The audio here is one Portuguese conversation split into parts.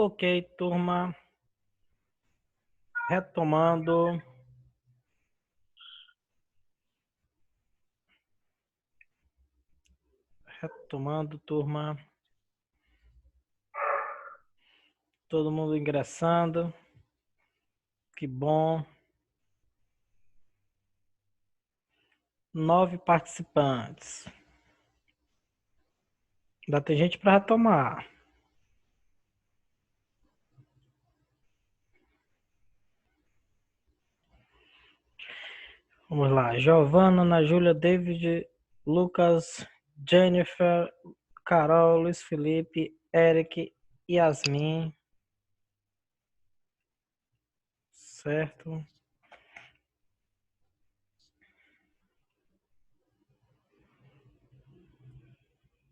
Ok, turma. Retomando. Retomando, turma. Todo mundo ingressando. Que bom. 9 participantes. Ainda tem gente para retomar. Vamos lá. Giovana, Ana Júlia, David, Lucas, Jennifer, Carol, Luiz Felipe, Eric, Yasmin. Certo.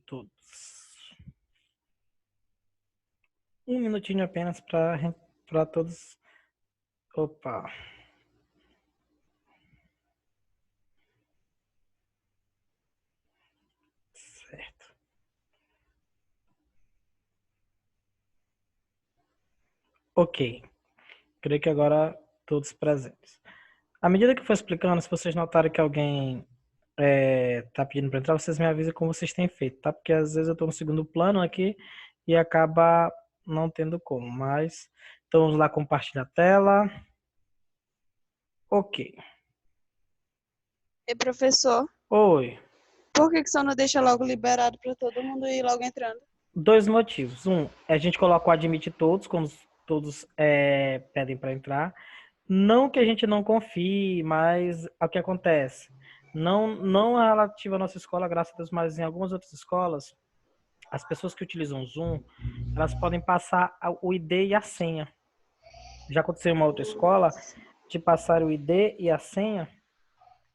Todos. Um minutinho apenas para todos. Opa. Certo. Ok. Creio que agora todos presentes. À medida que eu for explicando, se vocês notarem que alguém tá pedindo para entrar, vocês me avisem como vocês têm feito, tá? Porque às vezes eu estou no segundo plano aqui e acaba não tendo como. Mas, então vamos lá compartilhar a tela. Ok. E professor, Oi. por que você não deixa logo liberado para todo mundo ir logo entrando? Dois motivos. Um, a gente colocou admite todos, quando todos pedem para entrar. Não que a gente não confie, mas o que acontece? Não é relativo à nossa escola, graças a Deus, mas em algumas outras escolas, as pessoas que utilizam o Zoom, elas podem passar o ID e a senha. Já aconteceu em uma outra escola de passar o ID e a senha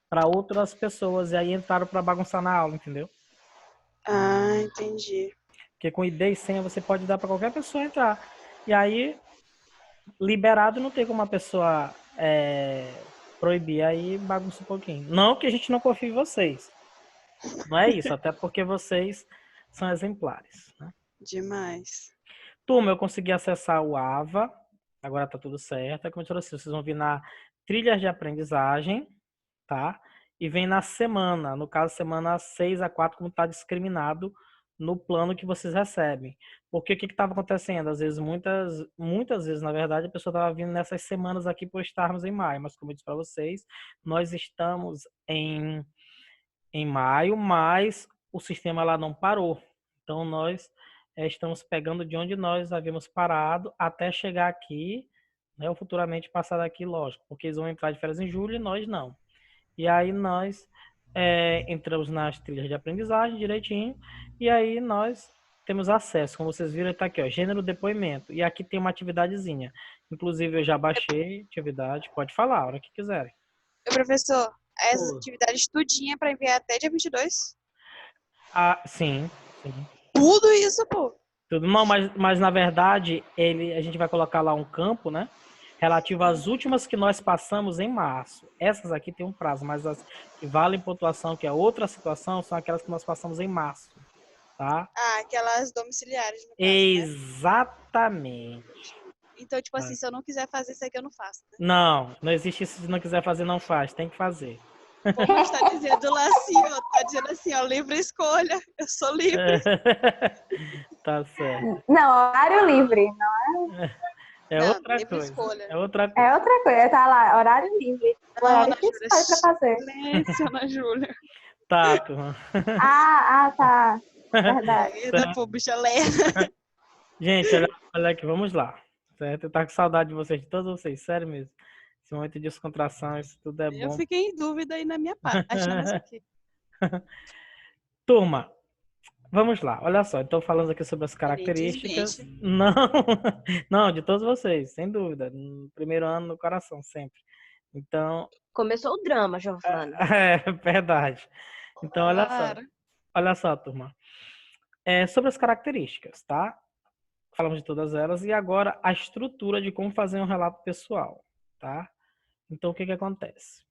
para outras pessoas e aí entraram para bagunçar na aula, entendeu? Ah, entendi. Porque com ID e senha você pode dar para qualquer pessoa entrar. E aí, liberado não tem como a pessoa proibir, aí bagunça um pouquinho. Não que a gente não confie em vocês. Não é isso, até porque vocês são exemplares, né? Demais. Turma, eu consegui acessar o AVA, agora tá tudo certo. É como eu disse, vocês vão vir na trilhas de aprendizagem, tá? E vem na semana, no caso, semana 6 a 4, como está discriminado no plano que vocês recebem. Porque o que estava acontecendo? Às vezes, muitas vezes, na verdade, a pessoa estava vindo nessas semanas aqui por estarmos em maio, mas como eu disse para vocês, nós estamos em maio, mas o sistema lá não parou. Então, nós estamos pegando de onde nós havíamos parado até chegar aqui, né, ou futuramente passar daqui, lógico, porque eles vão entrar de férias em julho e nós não. E aí nós entramos nas trilhas de aprendizagem direitinho, e aí nós temos acesso. Como vocês viram, está aqui, ó, gênero depoimento. E aqui tem uma atividadezinha. Inclusive, eu já baixei a atividade. Pode falar a hora que quiserem. E professor, essas Oi. atividades tudinha para enviar até dia 22? Ah, sim, sim. Tudo isso, pô? Tudo. Não, mas na verdade, a gente vai colocar lá um campo, né? Relativo às últimas que nós passamos em março. Essas aqui tem um prazo, mas as que valem pontuação, que é outra situação, são aquelas que nós passamos em março, tá? Ah, aquelas domiciliares, no caso, né? Exatamente. Então, tipo assim, se eu não quiser fazer isso aqui, eu não faço, né? Não existe isso, se não quiser fazer, não faz, tem que fazer. Pô, mas tá dizendo lá assim, ó, tá dizendo assim, ó, livre escolha, eu sou livre. Tá certo. Não, horário livre. É Não, outra livre coisa. escolha. É outra coisa. É outra coisa. Tá lá, horário livre. O Não, horário Ana que Júlia, escolhe pra fazer. silêncio, Ana Júlia. Tá, turma. Tá. Verdade. Eita, pô, bicha lerda. Gente, olha aqui, vamos lá. Certo? Eu tava com saudade de vocês, de todos vocês, sério mesmo. Esse momento de descontração, isso tudo é Eu bom. fiquei em dúvida aí na minha parte, né, mas aqui. Turma, vamos lá. Olha só, então falando aqui sobre as características. Aparentemente. Não, não, de todos vocês, sem dúvida. No primeiro ano, no coração, sempre. Então, Começou o drama, Giovana. é verdade. Então, Claro. olha só, turma. Sobre as características, tá? Falamos de todas elas. E agora a estrutura de como fazer um relato pessoal, tá? Então, o que acontece?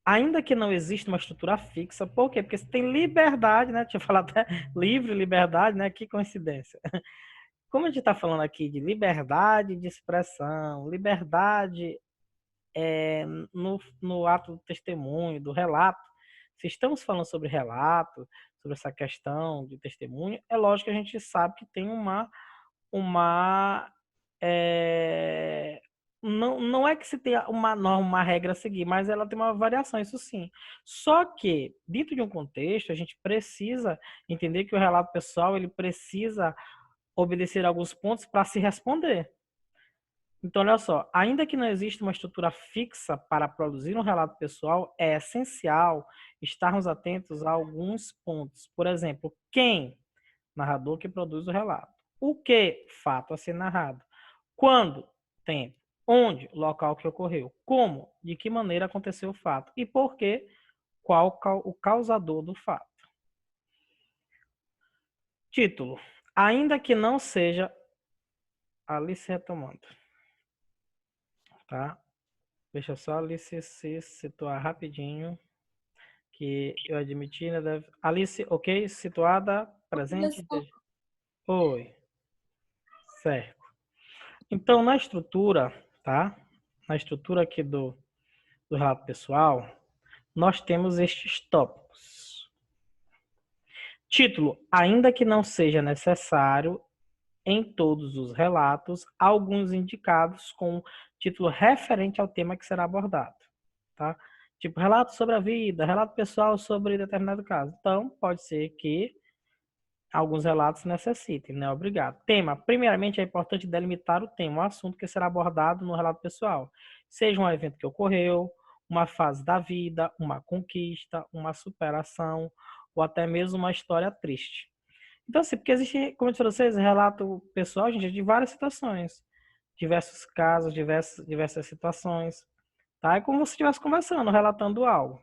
Ainda que não exista uma estrutura fixa, por quê? Porque você tem liberdade, né? Deixa eu falar até livre, liberdade, né? Que coincidência. como a gente está falando aqui de liberdade de expressão, liberdade no ato do testemunho, do relato, se estamos falando sobre relato, sobre essa questão de testemunho, é lógico que a gente sabe que tem uma não é que se tenha uma norma, uma regra a seguir, mas ela tem uma variação, isso sim. Só que, dentro de um contexto, a gente precisa entender que o relato pessoal, ele precisa obedecer a alguns pontos para se responder. Então, olha só, ainda que não exista uma estrutura fixa para produzir um relato pessoal, é essencial estarmos atentos a alguns pontos. Por exemplo, quem? Narrador que produz o relato. O que? Fato a ser narrado. Quando? Tempo. Onde? Local que ocorreu. Como? De que maneira aconteceu o fato. E por quê? Qual o causador do fato. Título. Ainda que não seja... Alice retomando. Tá? Deixa só a Alice se situar rapidinho. Que eu admiti, né? Deve... Alice, ok? Situada, presente. Oi. Certo. Então, na estrutura, tá? Na estrutura aqui do relato pessoal, nós temos estes tópicos. Título, ainda que não seja necessário em todos os relatos, alguns indicados com título referente ao tema que será abordado, tá? Tipo, relato sobre a vida, relato pessoal sobre determinado caso. Então, pode ser que alguns relatos necessitem, não é obrigado. Tema. Primeiramente, é importante delimitar o tema, o assunto que será abordado no relato pessoal. Seja um evento que ocorreu, uma fase da vida, uma conquista, uma superação, ou até mesmo uma história triste. Então, assim, porque existe, como eu disse para vocês, relato pessoal, gente, de várias situações. Diversos casos, diversas situações. Tá? É como se estivesse conversando, relatando algo.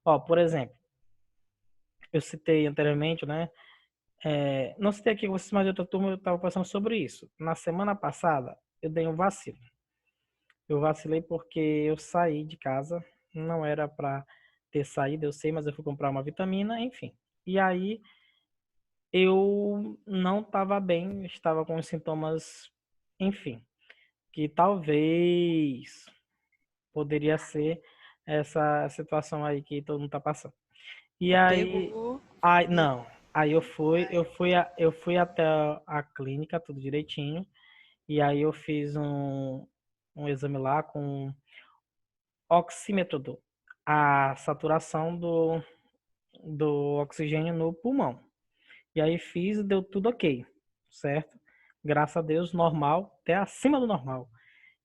Ó, por exemplo, eu citei anteriormente, né? Não citei aqui com vocês, mas outra turma eu estava conversando sobre isso. Na semana passada, eu dei um vacilo. Eu vacilei porque eu saí de casa, não era para ter saído, eu sei, mas eu fui comprar uma vitamina, enfim. E aí eu não estava bem, estava com sintomas, enfim, que talvez poderia ser essa situação aí que todo mundo está passando. E aí, não. Aí eu fui até a clínica, tudo direitinho. E aí eu fiz um exame lá com oxímetro, a saturação do oxigênio no pulmão. E aí fiz, deu tudo ok, certo? Graças a Deus, normal, até acima do normal.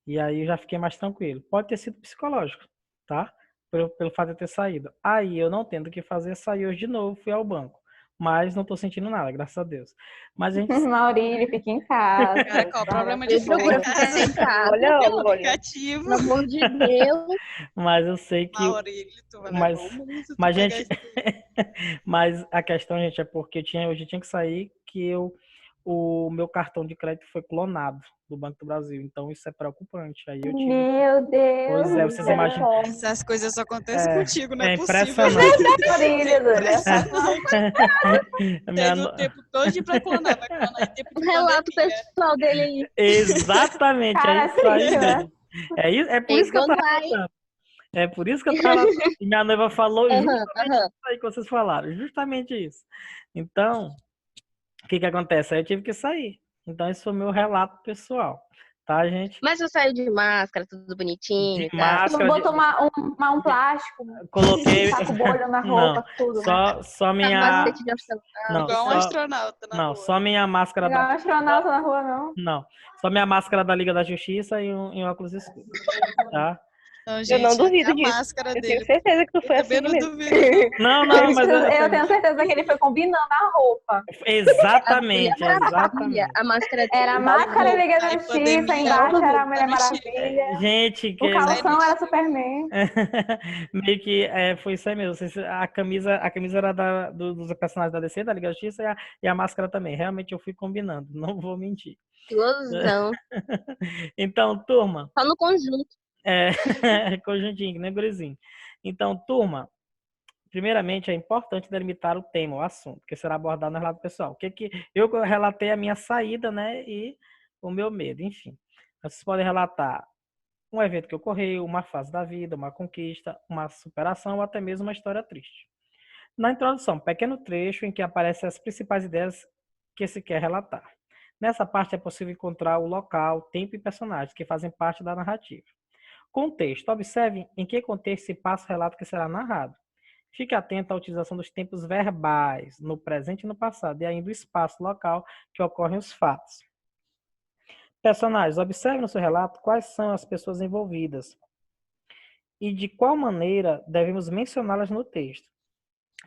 E aí eu já fiquei mais tranquilo. Pode ter sido psicológico, tá? Pelo fato de eu ter saído. Aí eu não tendo o que fazer, saí hoje de novo, fui ao banco. Mas não tô sentindo nada, graças a Deus. Mas a gente... Maurílio, fica em casa. Cara, qual o problema de ficar Procura em ficar casa? sentada. Olha, Pelo olha. aplicativo. Pelo amor de Deus. Mas eu sei que... Maurílio, tu vai Mas, levar o mundo se tu mas pegar gente, esse- mas a questão, gente, é porque hoje eu tinha que sair que o meu cartão de crédito foi clonado do Banco do Brasil. Então isso é preocupante. Aí eu tive. Meu Deus. Pois é, vocês imaginam. Essas coisas só acontecem contigo, não é, É possível. impressionante. Maurílio, Duda. Minha Teve o tempo todo pra clonar, vai clonar em tempo O de relato pandemia. pessoal dele aí. Exatamente, Cara, é isso aí, triste, né? gente. É por isso que eu Pegou tava no ar, hein? relatando. É por isso que eu tava relatando. E minha noiva falou justamente Aham. isso aí que vocês falaram. Justamente isso. Então, o que acontece? Aí eu tive que sair. Então, esse foi o meu relato pessoal. Tá, gente? Mas eu saí de máscara, tudo bonitinho De e tal. Tu máscara. não botou um plástico, Coloquei. saco bolho na Não, roupa, tudo, né? só minha. Capacete de astronauta. Não, Igual um só, astronauta na não, rua. só minha máscara Pegar um da. astronauta na rua, não. Não, só minha máscara da Liga da Justiça e um óculos escuro. Tá? Então, Eu gente, não até duvido a disso. máscara Eu dele. tenho certeza que tu foi Eu assim também não mesmo. duvido, Não, não. não, mas Eu tenho certeza que ele foi combinando a roupa. exatamente, Mulher exatamente. a máscara dele. Era a máscara e Liga da Aí, Justiça, pandemia, embaixo era a Mulher tá vestido. Maravilha. Gente, O que calção era Superman. meio que foi isso aí mesmo. A camisa era dos personagens da DC, da Liga da Justiça, e a máscara também. Realmente eu fui combinando, não vou mentir. Explosão. Então, turma, Só no conjunto. conjuntinho, né, gurizinho? Então, turma, Primeiramente, é importante delimitar o tema, o assunto, que será abordado no relato pessoal. O que que eu relatei a minha saída, né, e o meu medo, enfim. Vocês podem relatar um evento que ocorreu, uma fase da vida, uma conquista, uma superação ou até mesmo uma história triste. Na introdução, pequeno trecho em que aparecem as principais ideias que se quer relatar. Nessa parte é possível encontrar o local, tempo e personagens que fazem parte da narrativa. Contexto. Observe em que contexto se passa o relato que será narrado. Fique atento à utilização dos tempos verbais, no presente e no passado, e ainda o espaço local que ocorrem os fatos. Personagens. Observe no seu relato quais são as pessoas envolvidas e de qual maneira devemos mencioná-las no texto.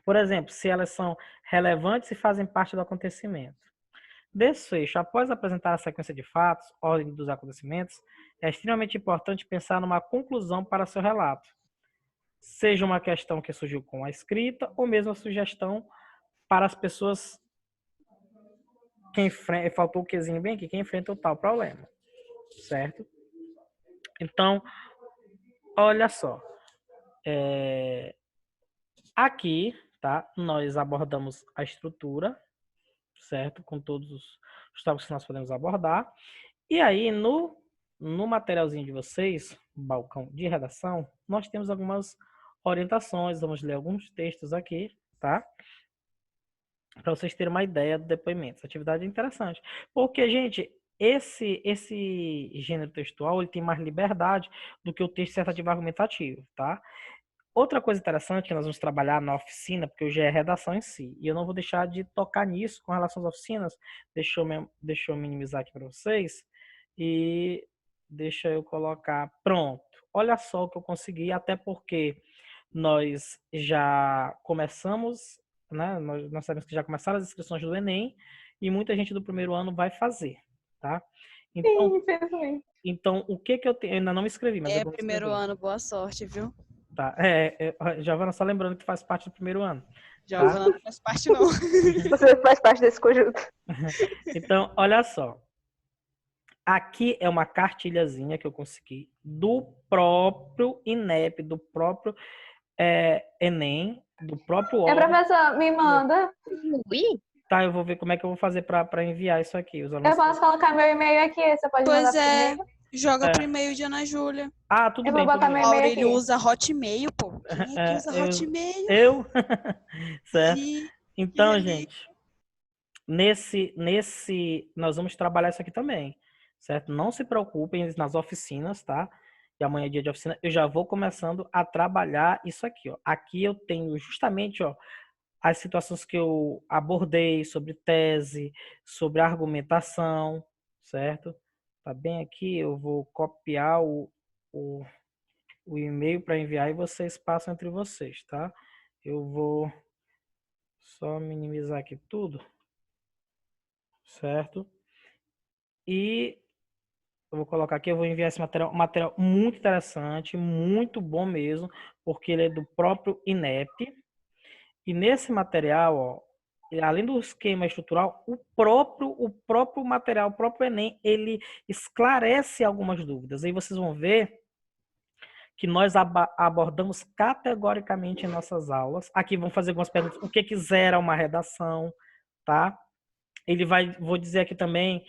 Por exemplo, se elas são relevantes e fazem parte do acontecimento. Desfecho. Após apresentar a sequência de fatos, ordem dos acontecimentos, é extremamente importante pensar numa conclusão para seu relato. Seja uma questão que surgiu com a escrita ou mesmo a sugestão para as pessoas que enfrentam, faltou o quezinho bem aqui, que enfrentam tal problema, certo? Então, olha só, aqui, tá? Nós abordamos a estrutura, certo? Com todos os tópicos que nós podemos abordar. E aí, no materialzinho de vocês, balcão de redação, nós temos algumas orientações, vamos ler alguns textos aqui, tá? Para vocês terem uma ideia do depoimento. Essa atividade é interessante. Porque, gente, esse gênero textual, ele tem mais liberdade do que o texto dissertativo argumentativo, tá? Outra coisa interessante que nós vamos trabalhar na oficina, porque hoje é redação em si, e eu não vou deixar de tocar nisso com relação às oficinas. Deixa eu minimizar aqui para vocês e deixa eu colocar. Pronto. Olha só o que eu consegui, até porque nós já começamos, né? Nós sabemos que já começaram as inscrições do Enem e muita gente do primeiro ano vai fazer, tá? Então, Sim, infelizmente. então o que que eu tenho? Eu ainda não me inscrevi, mas eu vou me Primeiro inscrever. ano, boa sorte, viu? Tá. Giovana, só lembrando que tu faz parte do primeiro ano. Giovana não faz parte, não. Você faz parte desse conjunto. Então, olha só. Aqui é uma cartilhazinha que eu consegui do próprio INEP, do próprio Enem, do próprio órgão. Professor, me manda. Ui, Tá, eu vou ver como é que eu vou fazer para enviar isso aqui. Os Eu alunos... posso colocar meu e-mail aqui. Você pode Pois mandar é. primeiro? Joga pro e-mail de Ana Júlia. Ah, tudo Eu bem. vou botar tudo bem. meu O e-mail Aurélio aqui. usa Hotmail, pô. Quem é que usa Hotmail? Eu? Certo. Sim. Então, ali. gente, nós vamos trabalhar isso aqui também, certo? Não se preocupem nas oficinas, tá? E amanhã é dia de oficina, eu já vou começando a trabalhar isso aqui, ó. Aqui eu tenho justamente, ó, as situações que eu abordei sobre tese, sobre argumentação, certo? Tá bem aqui, eu vou copiar o e-mail para enviar e vocês passam entre vocês, tá? Eu vou só minimizar aqui tudo, certo? E eu vou colocar aqui, eu vou enviar esse material, um material muito interessante, muito bom mesmo, porque ele é do próprio INEP. E nesse material, ó, além do esquema estrutural, o próprio material, o próprio Enem, ele esclarece algumas dúvidas. Aí vocês vão ver que nós abordamos categoricamente em nossas aulas. Aqui vamos fazer algumas perguntas. O que zera uma redação, tá? Vou dizer aqui também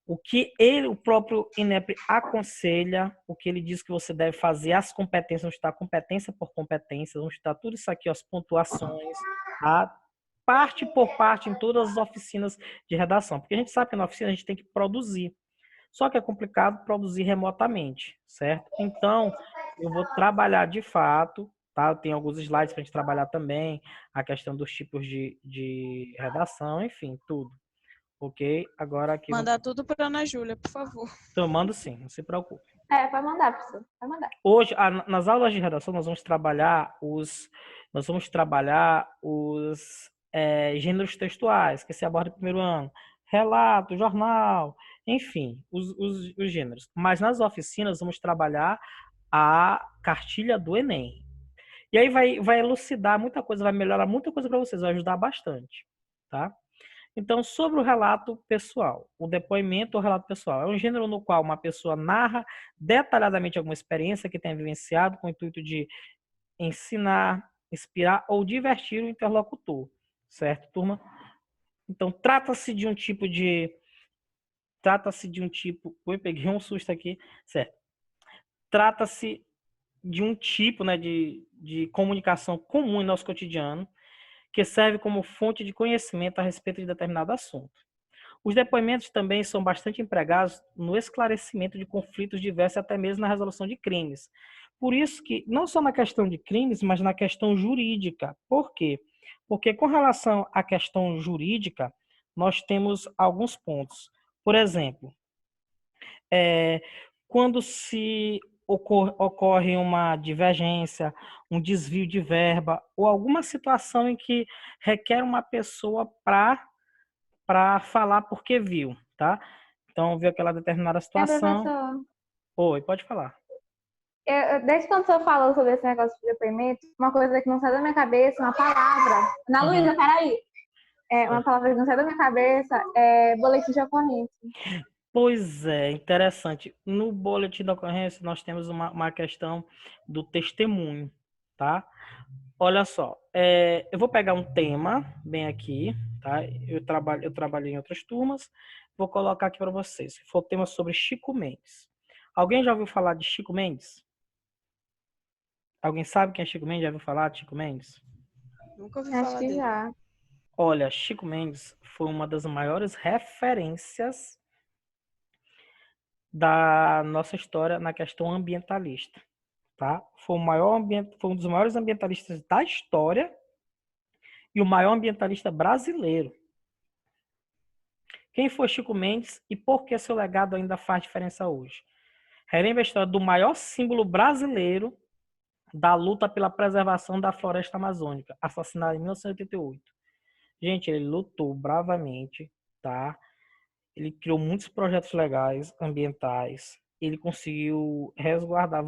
o que o próprio INEP aconselha, o que ele diz que você deve fazer, as competências, vamos estudar competência por competência, vamos estudar tudo isso aqui, as pontuações, tá? Parte por parte em todas as oficinas de redação, porque a gente sabe que na oficina a gente tem que produzir, só que é complicado produzir remotamente, certo? Então, eu vou trabalhar de fato, tá? Eu tenho alguns slides para a gente trabalhar também, a questão dos tipos de redação, enfim, tudo. Ok? Agora aqui... Mandar tudo para Ana Júlia, por favor. Então, mando sim, não se preocupe. Pode mandar, professor. Vai mandar. Hoje, nas aulas de redação, nós vamos trabalhar os gêneros textuais, que se aborda no primeiro ano. Relato, jornal, enfim, os gêneros. Mas nas oficinas, vamos trabalhar a cartilha do Enem. E aí vai elucidar muita coisa, vai melhorar muita coisa para vocês, vai ajudar bastante, tá? Então, sobre o relato pessoal, o depoimento ou relato pessoal é um gênero no qual uma pessoa narra detalhadamente alguma experiência que tenha vivenciado com o intuito de ensinar, inspirar ou divertir o interlocutor, certo, turma? Então, trata-se de um tipo de... Ui, peguei um susto aqui. Certo. Trata-se de um tipo, né, de comunicação comum em nosso cotidiano, que serve como fonte de conhecimento a respeito de determinado assunto. Os depoimentos também são bastante empregados no esclarecimento de conflitos diversos, até mesmo na resolução de crimes. Por isso que, não só na questão de crimes, mas na questão jurídica. Por quê? Porque com relação à questão jurídica, nós temos alguns pontos. Por exemplo, quando se ocorre uma divergência, um desvio de verba, ou alguma situação em que requer uma pessoa para falar porque viu, tá? Então, viu aquela determinada situação. Professor, Oi, pode falar. desde quando o senhor falou sobre esse negócio de depoimento, uma coisa que não sai da minha cabeça, uma palavra. Ana Luísa, peraí. Uma palavra que não sai da minha cabeça é boletim de ocorrência. Pois é, interessante. No boletim da ocorrência, nós temos uma questão do testemunho, tá? Olha só, eu vou pegar um tema bem aqui, tá? Eu trabalhei em outras turmas, vou colocar aqui para vocês. Se for tema sobre Chico Mendes. Alguém já ouviu falar de Chico Mendes? Alguém sabe quem é Chico Mendes? Já ouviu falar de Chico Mendes? Nunca ouvi Acho falar que dele. já. Olha, Chico Mendes foi uma das maiores referências da nossa história na questão ambientalista, tá? Foi um dos maiores ambientalistas da história e o maior ambientalista brasileiro. Quem foi Chico Mendes e por que seu legado ainda faz diferença hoje? Relembra a história do maior símbolo brasileiro da luta pela preservação da floresta amazônica, assassinado em 1988. Gente, ele lutou bravamente, tá? Ele criou muitos projetos legais, ambientais. Ele conseguiu resguardar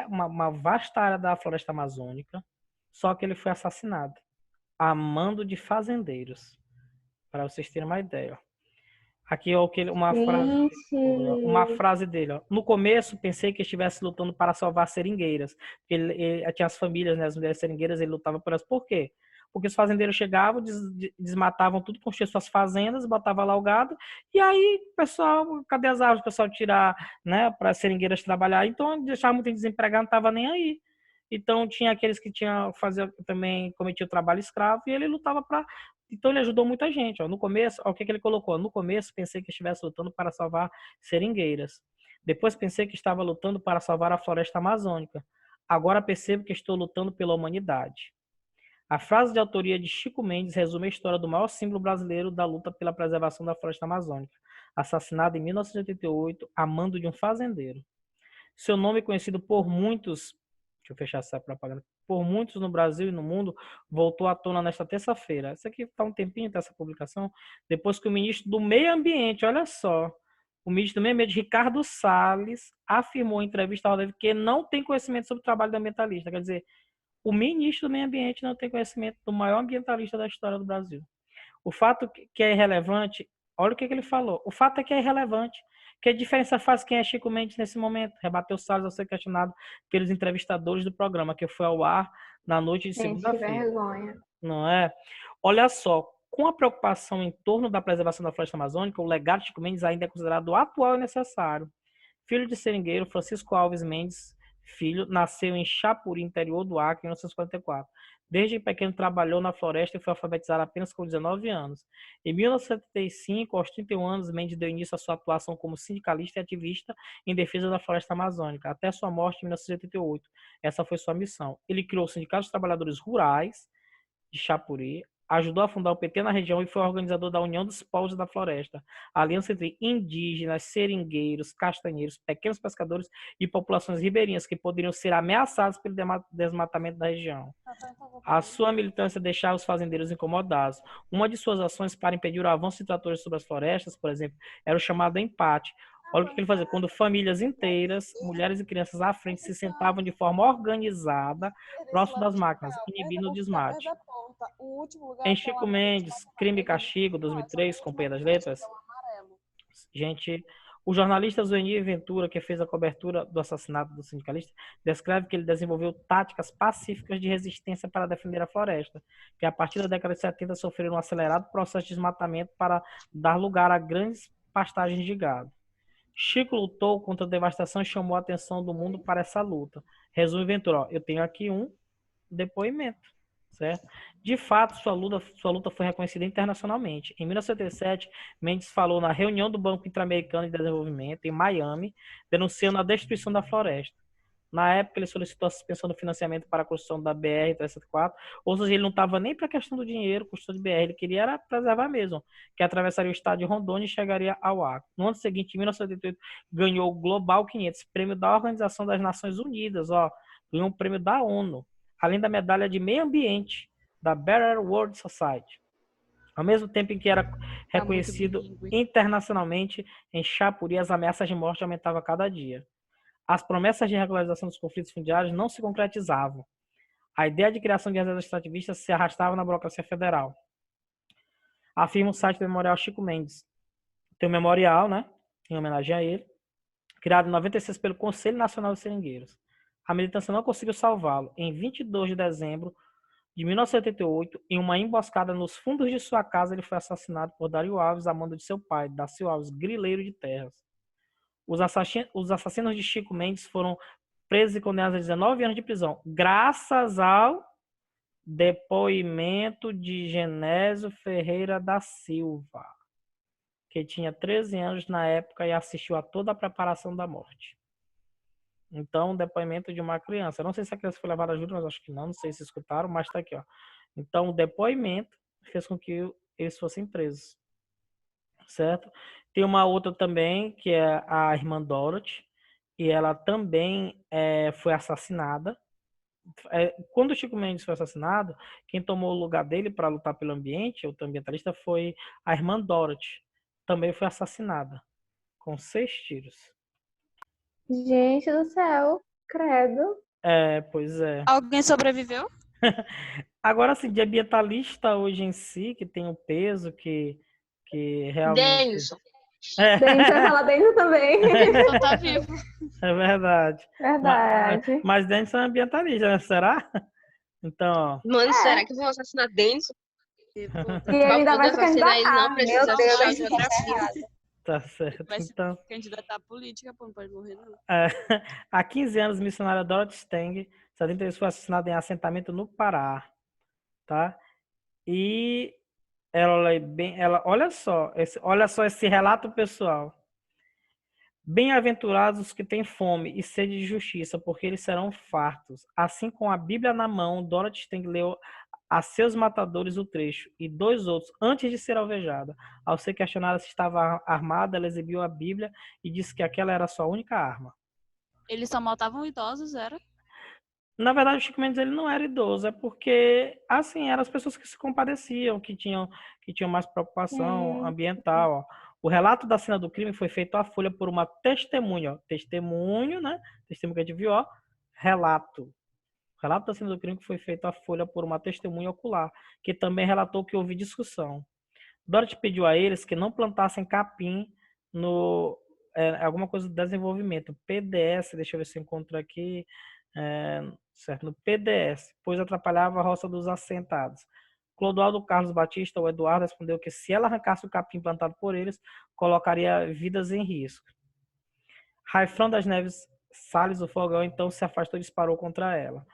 uma vasta área da floresta amazônica, só que ele foi assassinado a mando de fazendeiros, para vocês terem uma ideia. Aqui ó, uma Gente. frase dele. Ó. No começo, pensei que estivesse lutando para salvar seringueiras. Ele tinha as famílias, né, as mulheres seringueiras, ele lutava por elas. Por quê? Porque os fazendeiros chegavam, desmatavam tudo, construíam suas fazendas, botavam lá o gado, e aí o pessoal, cadê as árvores? O pessoal tirar, né, para as seringueiras trabalhar. Então, deixava muito desempregado, não estava nem aí. Então, tinha aqueles que também cometiam trabalho escravo, e ele lutava para. Então, ele ajudou muita gente. Ó. No começo, ó, o que ele colocou? No começo, pensei que estivesse lutando para salvar seringueiras. Depois, pensei que estava lutando para salvar a floresta amazônica. Agora, percebo que estou lutando pela humanidade. A frase de autoria de Chico Mendes resume a história do maior símbolo brasileiro da luta pela preservação da floresta amazônica, assassinado em 1988 a mando de um fazendeiro. Seu nome conhecido por muitos, deixa eu fechar essa propaganda, por muitos no Brasil e no mundo, voltou à tona nesta terça-feira. Isso aqui está um tempinho dessa publicação, depois que o ministro do Meio Ambiente, olha só, o ministro do Meio Ambiente, Ricardo Salles, afirmou em entrevista ao David que não tem conhecimento sobre o trabalho do ambientalista. Quer dizer, o ministro do Meio Ambiente não tem conhecimento do maior ambientalista da história do Brasil. O fato que é irrelevante, olha o que ele falou. O fato é que é irrelevante. Que diferença faz quem é Chico Mendes nesse momento? Rebateu Salles ao ser questionado pelos entrevistadores do programa, que foi ao ar na noite de Gente, que segunda-feira. vergonha. Não é? Olha só, com a preocupação em torno da preservação da floresta amazônica, o legado de Chico Mendes ainda é considerado atual e necessário. Filho de seringueiro, Francisco Alves Mendes Filho nasceu em Chapuri, interior do Acre, em 1944. Desde pequeno trabalhou na floresta e foi alfabetizado apenas com 19 anos. Em 1975, aos 31 anos, Mendes deu início à sua atuação como sindicalista e ativista em defesa da floresta amazônica, até sua morte em 1988. Essa foi sua missão. Ele criou o Sindicato dos Trabalhadores Rurais de Chapuri, ajudou a fundar o PT na região e foi organizador da União dos Povos da Floresta, aliança entre indígenas, seringueiros, castanheiros, pequenos pescadores e populações ribeirinhas que poderiam ser ameaçadas pelo desmatamento da região. A sua militância deixava os fazendeiros incomodados. Uma de suas ações para impedir o avanço de tratores sobre as florestas, por exemplo, era o chamado empate. Olha o que ele fazia. Quando famílias inteiras, mulheres e crianças à frente, se sentavam de forma organizada, próximo das máquinas, inibindo o desmate. Em Chico Mendes, Crime e Castigo, 2003, Companhia das Letras, gente, O jornalista Zuenir Ventura, que fez a cobertura do assassinato do sindicalista, descreve que ele desenvolveu táticas pacíficas de resistência para defender a floresta, que a partir da década de 70 sofreram um acelerado processo de desmatamento para dar lugar a grandes pastagens de gado. Chico lutou contra a devastação e chamou a atenção do mundo para essa luta. Resume Ventura, ó, eu tenho aqui um depoimento, certo? De fato, sua luta foi reconhecida internacionalmente. Em 1977, Mendes falou na reunião do Banco Interamericano de Desenvolvimento, em Miami, denunciando a destruição da floresta. Na época, ele solicitou a suspensão do financiamento para a construção da BR-374, ou seja, ele não estava nem para a questão do dinheiro, construção de BR, ele queria era preservar mesmo, que atravessaria o estado de Rondônia e chegaria ao Acre. No ano seguinte, em 1978, ganhou o Global 500, prêmio da Organização das Nações Unidas, ó, ganhou um prêmio da ONU, além da medalha de meio ambiente da Better World Society. Ao mesmo tempo em que era reconhecido internacionalmente, em Chapuri as ameaças de morte aumentavam a cada dia. As promessas de regularização dos conflitos fundiários não se concretizavam. A ideia de criação de reservas extrativistas se arrastava na burocracia federal. Afirma o site do Memorial Chico Mendes. Tem um memorial, né, em homenagem a ele, criado em 96 pelo Conselho Nacional dos Seringueiros. A militância não conseguiu salvá-lo. Em 22 de dezembro de 1978, em uma emboscada nos fundos de sua casa, ele foi assassinado por Dario Alves, a mando de seu pai, Dacio Alves, grileiro de terras. Os assassinos de Chico Mendes foram presos e condenados a 19 anos de prisão, graças ao depoimento de Genésio Ferreira da Silva, que tinha 13 anos na época e assistiu a toda a preparação da morte. Então, o depoimento de uma criança. Eu não sei se a criança foi levada a júri, mas acho que não sei se escutaram, mas está aqui, ó. Então, o depoimento fez com que eles fossem presos. Certo? Tem uma outra também, que é a irmã Dorothy, e ela também foi assassinada. Quando o Chico Mendes foi assassinado, quem tomou o lugar dele para lutar pelo ambiente, outro ambientalista, foi a irmã Dorothy. Também foi assassinada, com 6 tiros. Gente do céu, credo. Pois é. Alguém sobreviveu? Agora, assim, de ambientalista hoje em si, que tem um peso que realmente... Denso. Denso, eu ia falar Denso também. Só tá vivo. É verdade. Verdade. Mas Denso é ambientalista, né? Será? Então, Mano, será que vão assassinar Denso? Tipo, E ele ainda vai se assassinar ele, não candidatar. precisa Meu Deus, assistir a geografia. tá certo. vai se Então, candidatar à política, pô, não pode morrer, não. há 15 anos, a missionária Dorothy Stang, 73, foi assassinada em assentamento no Pará, tá? E olha só esse relato pessoal. Bem-aventurados os que têm fome e sede de justiça, porque eles serão fartos. Assim, com a Bíblia na mão, Dorothy Stang leu a seus matadores o trecho, e 2 outros, antes de ser alvejada. Ao ser questionada se estava armada, ela exibiu a Bíblia e disse que aquela era a sua única arma. Eles só matavam idosos, era? Na verdade, o Chico Mendes ele não era idoso, é porque, assim, eram as pessoas que se compadeciam, que tinham mais preocupação ambiental. Ó. O relato da cena do crime foi feito à folha por uma testemunha. Ó. Testemunho, né? Testemunho que a gente viu, ó. Relato. O relato da cena do crime foi feito à folha por uma testemunha ocular, que também relatou que houve discussão. Dorothy pediu a eles que não plantassem capim no... alguma coisa do desenvolvimento. PDS, deixa eu ver se eu encontro aqui... certo, no PDS, pois atrapalhava a roça dos assentados. Clodoaldo Carlos Batista, o Eduardo, respondeu que se ela arrancasse o capim plantado por eles, colocaria vidas em risco. Raifrão das Neves Salles, o Fogão, então se afastou e disparou contra ela.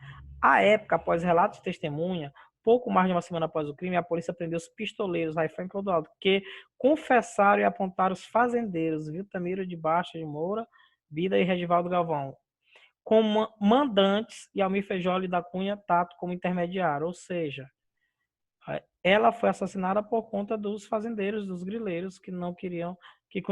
À época, após relatos de testemunha, pouco mais de uma semana após o crime, a polícia prendeu os pistoleiros Raifrão e Clodoaldo, que confessaram e apontaram os fazendeiros Viltamiro de Baixa de Moura, Vida e Regivaldo Galvão, como mandantes, e Almir Fejoli da Cunha Tato como intermediário, ou seja, ela foi assassinada por conta dos fazendeiros, dos grileiros que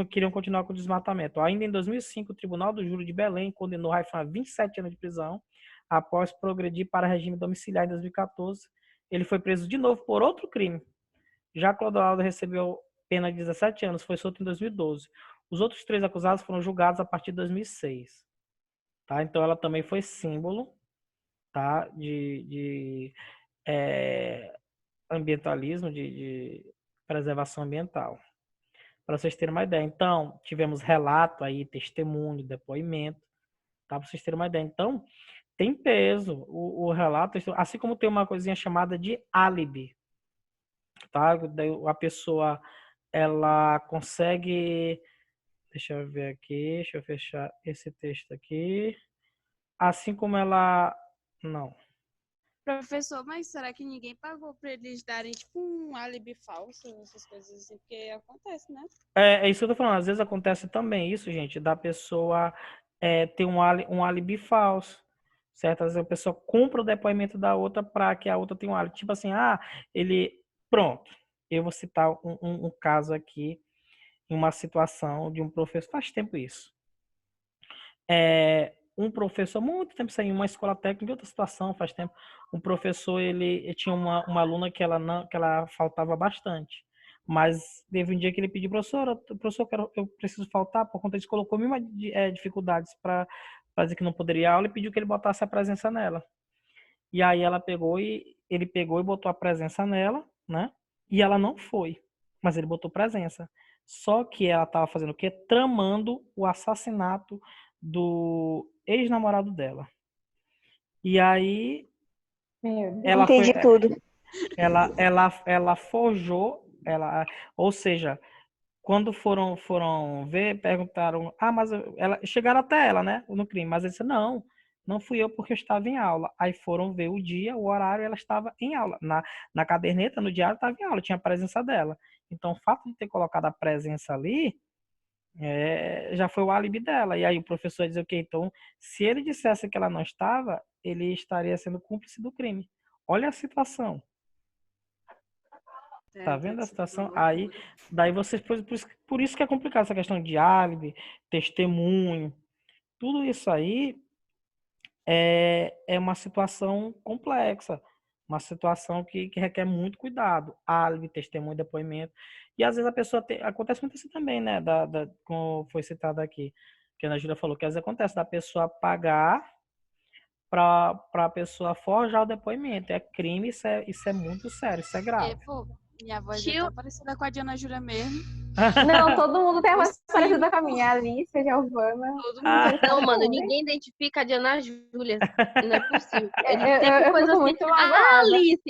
queriam continuar com o desmatamento. Ainda em 2005, o Tribunal do Júri de Belém condenou Raifran a 27 anos de prisão após progredir para regime domiciliar em 2014. Ele foi preso de novo por outro crime. Já Clodoaldo recebeu pena de 17 anos, foi solto em 2012. Os outros 3 acusados foram julgados a partir de 2006. Tá? Então, ela também foi símbolo, tá? de ambientalismo, de preservação ambiental. para vocês terem uma ideia. Então, tivemos relato aí, testemunho, depoimento, tá? Para vocês terem uma ideia. Então, tem peso o relato, assim como tem uma coisinha chamada de álibi, tá? Daí a pessoa, ela consegue... Deixa eu ver aqui, deixa eu fechar esse texto aqui. Assim como ela... Não. Professor, mas será que ninguém pagou pra eles darem, tipo, um álibi falso, essas coisas assim? Porque acontece, né? É isso que eu tô falando. Às vezes acontece também isso, gente, da pessoa ter um álibi falso, certo? Às vezes a pessoa compra o depoimento da outra para que a outra tenha um álibi. Tipo assim, ele... Pronto. Eu vou citar um caso aqui, em uma situação de um professor. Faz tempo isso. Um professor, muito tempo sem uma escola técnica, outra situação, faz tempo. Um professor, ele tinha uma aluna que ela faltava bastante. Mas teve um dia que ele pediu, professor, eu preciso faltar, por conta disso, colocou mil dificuldades para dizer que não poderia ir à aula e pediu que ele botasse a presença nela. E aí ele pegou e botou a presença nela, né? E ela não foi, mas ele botou presença. Só que ela estava fazendo o quê? Tramando o assassinato do ex-namorado dela. E aí ela Entendi foi, tudo. ela forjou, ou seja, quando foram ver, perguntaram, mas chegaram até ela, né, no crime, mas ele disse, não fui eu porque eu estava em aula. Aí foram ver o dia, o horário, ela estava em aula. Na caderneta, no diário, estava em aula, tinha a presença dela. Então, o fato de ter colocado a presença ali, já foi o álibi dela. E aí o professor diz, ok, então, se ele dissesse que ela não estava, ele estaria sendo cúmplice do crime. Olha a situação. Tá vendo a situação? Aí, daí você, por isso que é complicado essa questão de álibi, testemunho, tudo isso aí é uma situação complexa, uma situação que requer muito cuidado, álibi, testemunho, depoimento. E às vezes a pessoa acontece muito assim também, né? Como foi citado aqui, que a Ana Júlia falou, que às vezes acontece da pessoa pagar para a pessoa forjar o depoimento. É crime, isso é muito sério, isso é grave. Pô, minha voz é Tio, tão parecida com a Diana Júlia mesmo. Não, todo mundo tem a voz Possível. parecida com a minha. Alice, Giovana. Todo Ah. mundo. não, mano, Também. ninguém identifica a Diana Júlia. Não é possível. Ele Eu sempre coisa fico assim. muito magoada.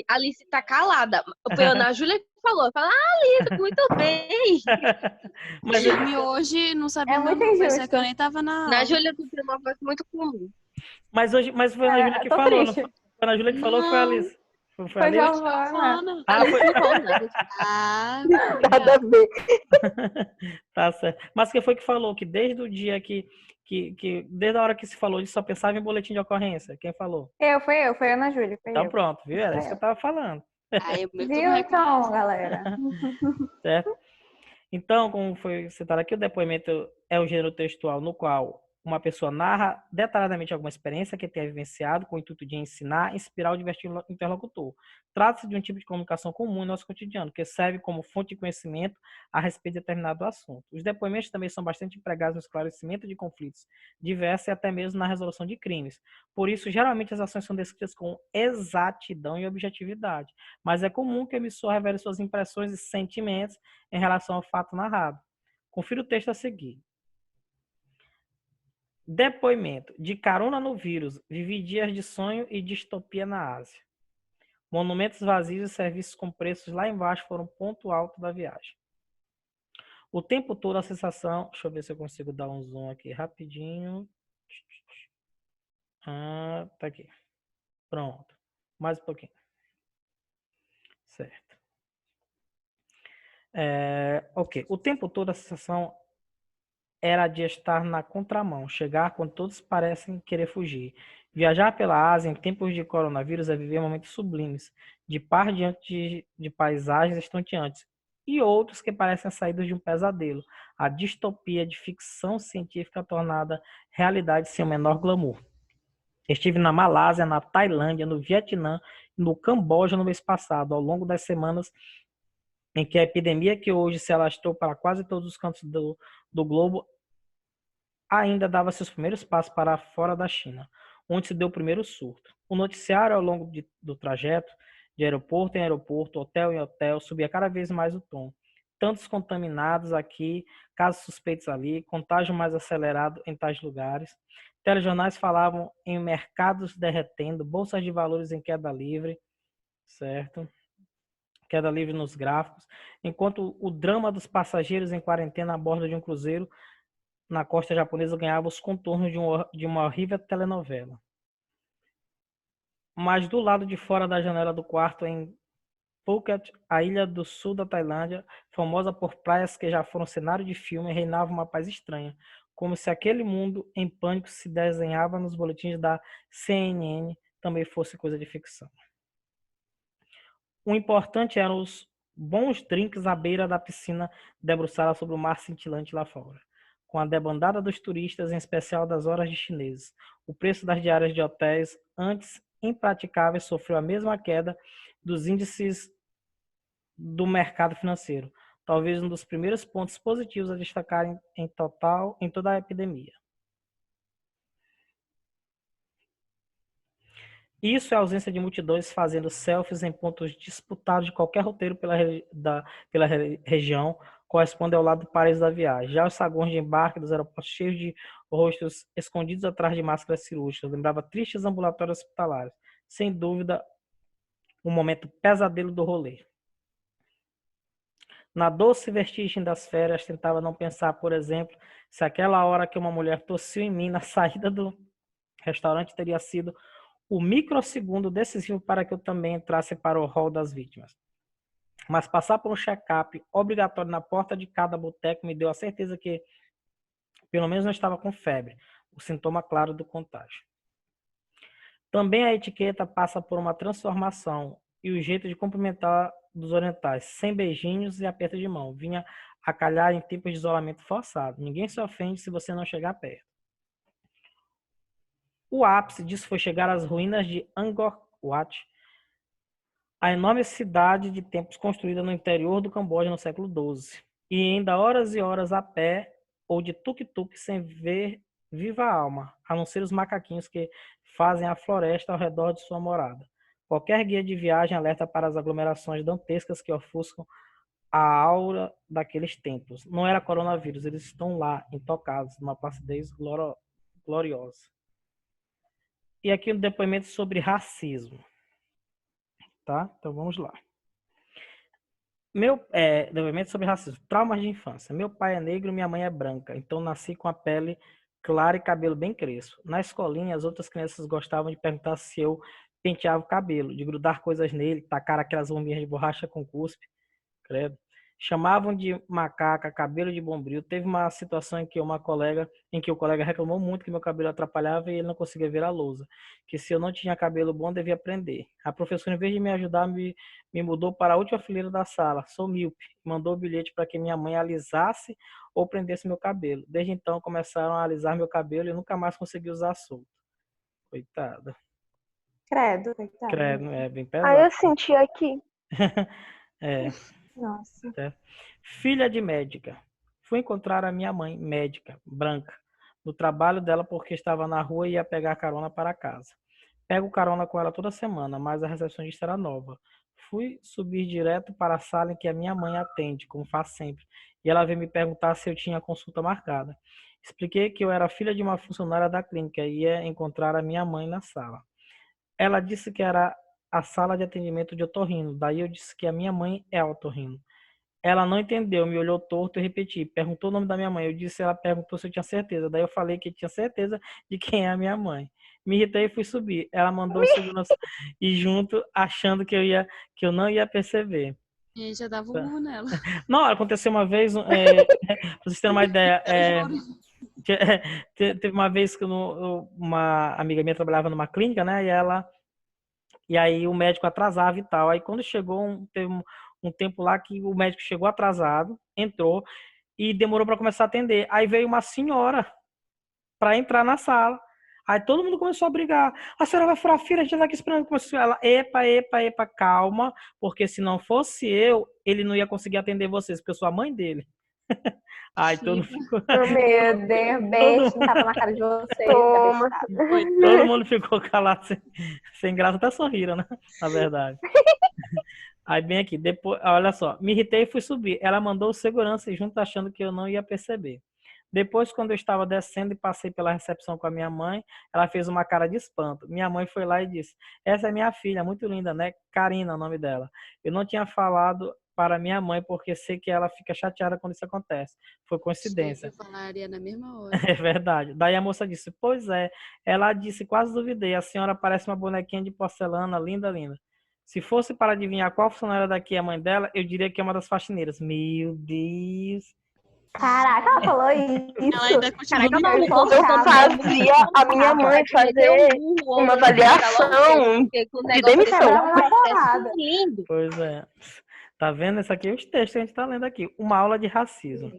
Alice tá calada. Foi a Ana Júlia que falou. Fala, Alice, muito bem. Mas, E hoje não sabia É meu muito nome, injusto. é que eu nem tava na Ana aula. Júlia tem uma voz muito comum. mas foi a Ana Júlia que Tô falou, triste. não foi? Foi a Ana Júlia que falou ou foi a Alice? Foi a Foi Alice? Giovana. Ana. Alice não falou nada. Ah, Nada a ver. Tá certo. Mas quem foi que falou que desde o dia desde a hora que se falou, ele só pensava em boletim de ocorrência? Quem falou? Foi a Ana Júlia, foi Então eu. pronto, viu? Era isso que eu tava falando, aí eu meio que Viu não então, galera? certo? Então, como foi citado aqui, o depoimento é o gênero textual no qual uma pessoa narra detalhadamente alguma experiência que tenha vivenciado com o intuito de ensinar, inspirar ou divertir o interlocutor. Trata-se de um tipo de comunicação comum em nosso cotidiano, que serve como fonte de conhecimento a respeito de determinado assunto. Os depoimentos também são bastante empregados no esclarecimento de conflitos diversos e até mesmo na resolução de crimes. Por isso, geralmente as ações são descritas com exatidão e objetividade, mas é comum que o emissor revele suas impressões e sentimentos em relação ao fato narrado. Confira o texto a seguir. Depoimento. De carona no vírus, vivi dias de sonho e distopia na Ásia. Monumentos vazios e serviços com preços lá embaixo foram ponto alto da viagem. O tempo todo a sensação... Deixa eu ver se eu consigo dar um zoom aqui rapidinho. Tá aqui. Pronto. Mais um pouquinho. Certo. Ok. O tempo todo a sensação era de estar na contramão, chegar quando todos parecem querer fugir. Viajar pela Ásia em tempos de coronavírus é viver momentos sublimes, de par diante de paisagens estonteantes, e outros que parecem saídos de um pesadelo, a distopia de ficção científica tornada realidade sem o menor glamour. Estive na Malásia, na Tailândia, no Vietnã e no Camboja no mês passado, ao longo das semanas em que a epidemia que hoje se alastrou para quase todos os cantos do globo ainda dava seus primeiros passos para fora da China, onde se deu o primeiro surto. O noticiário, ao longo do trajeto, de aeroporto em aeroporto, hotel em hotel, subia cada vez mais o tom. tantos contaminados aqui, casos suspeitos ali, contágio mais acelerado em tais lugares. Telejornais falavam em mercados derretendo, bolsas de valores em queda livre, certo? Queda livre nos gráficos, enquanto o drama dos passageiros em quarentena a bordo de um cruzeiro na costa japonesa ganhava os contornos de uma horrível telenovela. Mas do lado de fora da janela do quarto, em Phuket, a ilha do sul da Tailândia, famosa por praias que já foram cenário de filme, reinava uma paz estranha, como se aquele mundo em pânico se desenhava nos boletins da CNN também fosse coisa de ficção. O importante eram os bons drinks à beira da piscina debruçada sobre o mar cintilante lá fora, com a debandada dos turistas, em especial das horas de chineses. O preço das diárias de hotéis, antes impraticáveis, sofreu a mesma queda dos índices do mercado financeiro, talvez um dos primeiros pontos positivos a destacar em toda a epidemia. Isso é a ausência de multidões fazendo selfies em pontos disputados de qualquer roteiro pela região, corresponde ao lado do paraíso da viagem. Já os saguões de embarque dos aeroportos cheios de rostos escondidos atrás de máscaras cirúrgicas lembrava tristes ambulatórios hospitalares. Sem dúvida, um momento pesadelo do rolê. Na doce vertigem das férias, tentava não pensar, por exemplo, se aquela hora que uma mulher tossiu em mim na saída do restaurante teria sido o microsegundo decisivo para que eu também entrasse para o rol das vítimas. Mas passar por um check-up obrigatório na porta de cada boteco me deu a certeza que, pelo menos, não estava com febre, o sintoma claro do contágio. Também a etiqueta passa por uma transformação e o jeito de cumprimentar dos orientais, sem beijinhos e aperto de mão, vinha a calhar em tempos de isolamento forçado. Ninguém se ofende se você não chegar perto. O ápice disso foi chegar às ruínas de Angkor Wat, a enorme cidade de templos construída no interior do Camboja no século XII, e ainda horas e horas a pé ou de tuk-tuk sem ver viva alma, a não ser os macaquinhos que fazem a floresta ao redor de sua morada. Qualquer guia de viagem alerta para as aglomerações dantescas que ofuscam a aura daqueles templos. Não era coronavírus, eles estão lá, intocados, numa placidez gloriosa. E aqui um depoimento sobre racismo. Tá? Então vamos lá. Depoimento sobre racismo. Traumas de infância. Meu pai é negro e minha mãe é branca, então nasci com a pele clara e cabelo bem crespo. Na escolinha, as outras crianças gostavam de perguntar se eu penteava o cabelo, de grudar coisas nele, tacar aquelas bombinhas de borracha com cuspe. Credo. Chamavam de macaca, cabelo de bombril. Teve uma situação em que o colega reclamou muito que meu cabelo atrapalhava e ele não conseguia ver a lousa, que se eu não tinha cabelo bom, devia aprender. A professora, em vez de me ajudar, me mudou para a última fileira da sala. Sou míope. Mandou o bilhete para que minha mãe alisasse ou prendesse meu cabelo. Desde então, começaram a alisar meu cabelo e eu nunca mais consegui usar solto. Coitada. Credo, coitado. Credo, é bem pesado. Aí eu senti aqui. Nossa. Certo? Filha de médica. Fui encontrar a minha mãe, médica, branca, no trabalho dela porque estava na rua e ia pegar carona para casa. Pego carona com ela toda semana, mas a recepcionista era nova. Fui subir direto para a sala em que a minha mãe atende, como faz sempre, e ela veio me perguntar se eu tinha consulta marcada. Expliquei que eu era filha de uma funcionária da clínica e ia encontrar a minha mãe na sala. Ela disse que era a sala de atendimento de otorrino. Daí eu disse que a minha mãe é otorrino. Ela não entendeu, me olhou torto e repeti. Perguntou o nome da minha mãe. Eu disse, ela perguntou se eu tinha certeza. Daí eu falei que tinha certeza de quem é a minha mãe. Me irritei e fui subir. Ela mandou o segurança ir junto, achando que eu não ia perceber. E já dava um murro nela. Não, aconteceu uma vez, pra vocês terem uma ideia, teve uma vez que uma amiga minha trabalhava numa clínica, né? E aí o médico atrasava e tal. Aí quando chegou, teve um tempo lá que o médico chegou atrasado, entrou e demorou para começar a atender. Aí veio uma senhora para entrar na sala. Aí todo mundo começou a brigar. A senhora vai furar a fila, a gente tá aqui esperando. Começou ela, epa, calma, porque se não fosse eu, ele não ia conseguir atender vocês, porque eu sou a mãe dele. Aí todo mundo ficou... Meu Deus, beijo, tava na cara de vocês. Toma. Todo mundo ficou calado, sem graça, até sorriram, né? Na verdade. Aí bem aqui, depois, olha só, me irritei e fui subir. Ela mandou o segurança e junto achando que eu não ia perceber. Depois, quando eu estava descendo e passei pela recepção com a minha mãe, ela fez uma cara de espanto. Minha mãe foi lá e disse: Essa é minha filha, muito linda, né? Karina, é o nome dela. Eu não tinha falado para minha mãe porque sei que ela fica chateada quando isso acontece. Foi coincidência. Eu falaria na mesma hora. É verdade. Daí a moça disse: Pois é. Ela disse: Quase duvidei. A senhora parece uma bonequinha de porcelana, linda, linda. Se fosse para adivinhar qual funcionária daqui é a mãe dela, eu diria que é uma das faxineiras. Meu Deus. Caraca, ela falou Ela ainda isso. continua Caraca, no maluco, eu eu fazia a minha mãe fazer uma avaliação de demissão. Quebrava na porrada. Lindo. Pois é. Tá vendo? Esse aqui é os textos que a gente tá lendo aqui. Uma aula de racismo.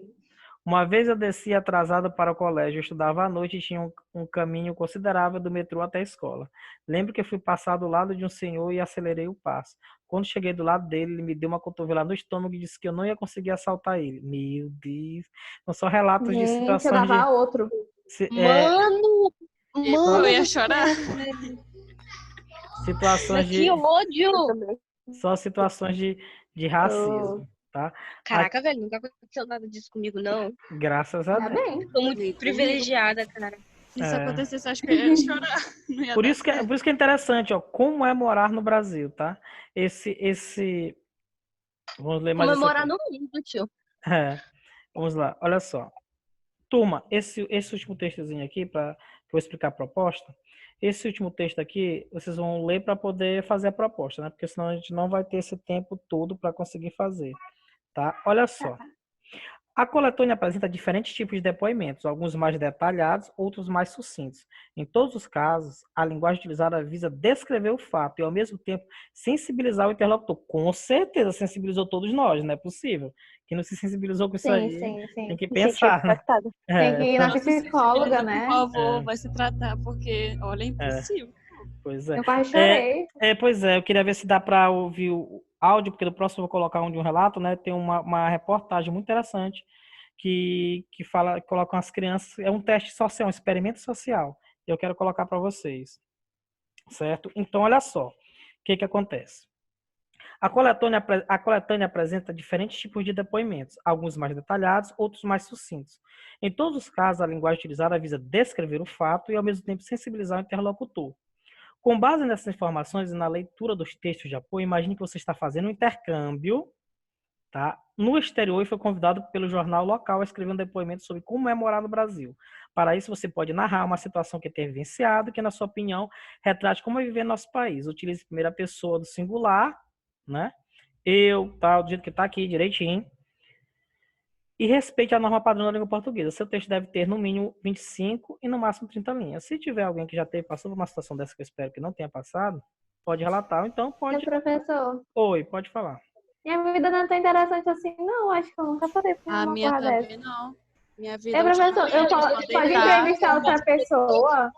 Uma vez eu desci atrasado para o colégio, eu estudava à noite e tinha um caminho considerável do metrô até a escola. Lembro que fui passar do lado de um senhor e acelerei o passo. Quando cheguei do lado dele, ele me deu uma cotovelada no estômago e disse que eu não ia conseguir assaltar ele. Meu Deus. São só relatos de Gente, eu situações dava de... outro. Mano, Eu ia chorar. situações de... que ódio. Só situações de racismo, tá? Caraca, velho, nunca aconteceu nada disso comigo, não. Graças a Tá Deus. bem. Tô muito privilegiada, cara. Se isso É. acontecesse, acho que eu ia chorar. Não ia Por dar isso que é interessante, ó, como é morar no Brasil, tá? Vamos ler mais esse Comemorar aqui. no mundo, tio. É, vamos lá, olha só. Turma, esse último textozinho aqui, para eu explicar a proposta, esse último texto aqui, vocês vão ler para poder fazer a proposta, né? Porque senão a gente não vai ter esse tempo todo para conseguir fazer, tá? Olha só. A coletânea apresenta diferentes tipos de depoimentos, alguns mais detalhados, outros mais sucintos. Em todos os casos, a linguagem utilizada visa descrever o fato e, ao mesmo tempo, sensibilizar o interlocutor. Com certeza, sensibilizou todos nós, não é possível. Quem não se sensibilizou com isso Sim, aí, sim, sim. tem que Me senti pensar, né? impactada. Tem que ir na Nossa, psicóloga, né? Por favor, É. vai se tratar, porque, olha, é impossível. Pois é. Eu quase chorei. Pois é, eu queria ver se dá para ouvir o áudio, porque no próximo eu vou colocar um de um relato, né? Tem uma reportagem muito interessante que fala, que coloca as crianças, é um teste social, um experimento social. Eu quero colocar para vocês, certo? Então, olha só, o que acontece? A coletânea apresenta diferentes tipos de depoimentos, alguns mais detalhados, outros mais sucintos. Em todos os casos, a linguagem utilizada visa descrever o fato e, ao mesmo tempo, sensibilizar o interlocutor. Com base nessas informações e na leitura dos textos de apoio, imagine que você está fazendo um intercâmbio, tá? No exterior e foi convidado pelo jornal local a escrever um depoimento sobre como é morar no Brasil. Para isso, você pode narrar uma situação que tenha vivenciado, que, na sua opinião, retrate como é viver no nosso país. Utilize a primeira pessoa do singular, né? Eu, tal, do jeito que está aqui, direitinho. E respeite a norma padrão da língua portuguesa. Seu texto deve ter, no mínimo, 25 e, no máximo, 30 linhas. Se tiver alguém que já passou por uma situação dessa que eu espero que não tenha passado, pode relatar, ou então pode... Meu professor, Oi, pode falar. minha vida não é tão interessante assim, não. Acho que eu nunca passei por A uma minha porra dessa. também não. Minha vida É, professor, eu pode entrevistar outra pessoa?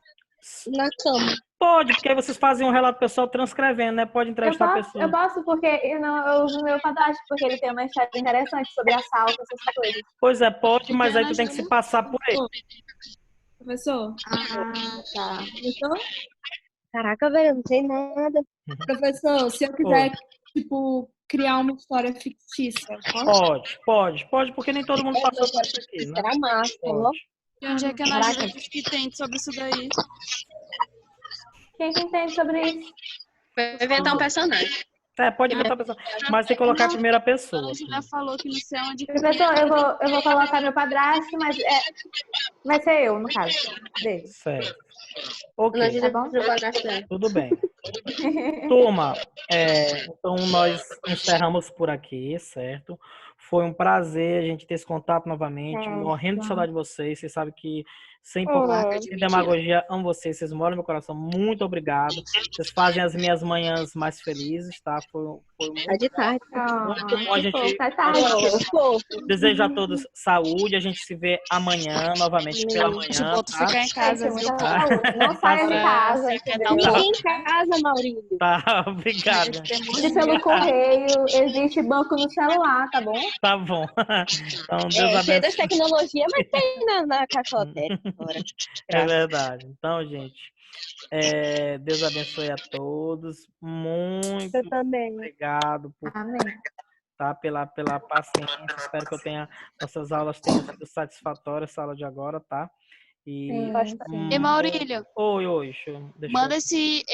Na cama. Pode, porque aí vocês fazem um relato pessoal transcrevendo, né? Pode entrevistar a pessoa. Eu posso porque eu uso o meu fantástico, porque ele tem uma história interessante sobre assalto, essas coisas. Pois é, pode, mas aí tu tem que se passar por ele. Professor? Ah, tá. Professor? Caraca, velho, eu não sei nada. Professor, se eu quiser, tipo, criar uma história fictícia, Pode, porque nem todo mundo passou por isso aqui, né? Era massa, ó. Pode. E onde é que a Ana Júlia diz que tem sobre isso daí? Quem que entende sobre isso? Vai inventar um personagem. Pode inventar a pessoa, mas tem que colocar a primeira A pessoa. Ana Júlia falou que não sei onde. Professor, eu vou colocar meu padrasto, mas vai ser eu, no caso. Dele. Certo. Ana Ok, Júlia Tá bom? do cadastro dela. tudo bem. Turma, então nós encerramos por aqui, certo? Foi um prazer a gente ter esse contato novamente, morrendo de saudade de vocês. Vocês sabem que sem sem demagogia, amo vocês, vocês moram no meu coração. Muito obrigado. Vocês fazem as minhas manhãs mais felizes, tá? Foi muito Tá de tarde. muito bom a gente. Tá tarde. Desejo a todos saúde. A gente se vê amanhã, novamente pela manhã. Tipo, tu Tá? ficar em casa, Gente, viu? muita saúde. Não saia de casa. Quer dar entendeu? um Fique em casa, Maurício. Tá, obrigado. Pede pelo correio, existe banco no celular, tá bom? Tá bom. Então, Deus Cheio das abençoe. tecnologias, mas tem na caixa lotérica. É verdade. Então, gente, Deus abençoe a todos. Muito Eu também. obrigado Amém. pela paciência. Espero que nossas aulas tenham sido satisfatórias, essa aula de agora, tá? E Sim, sim. E Maurílio, oi, deixa eu... manda esse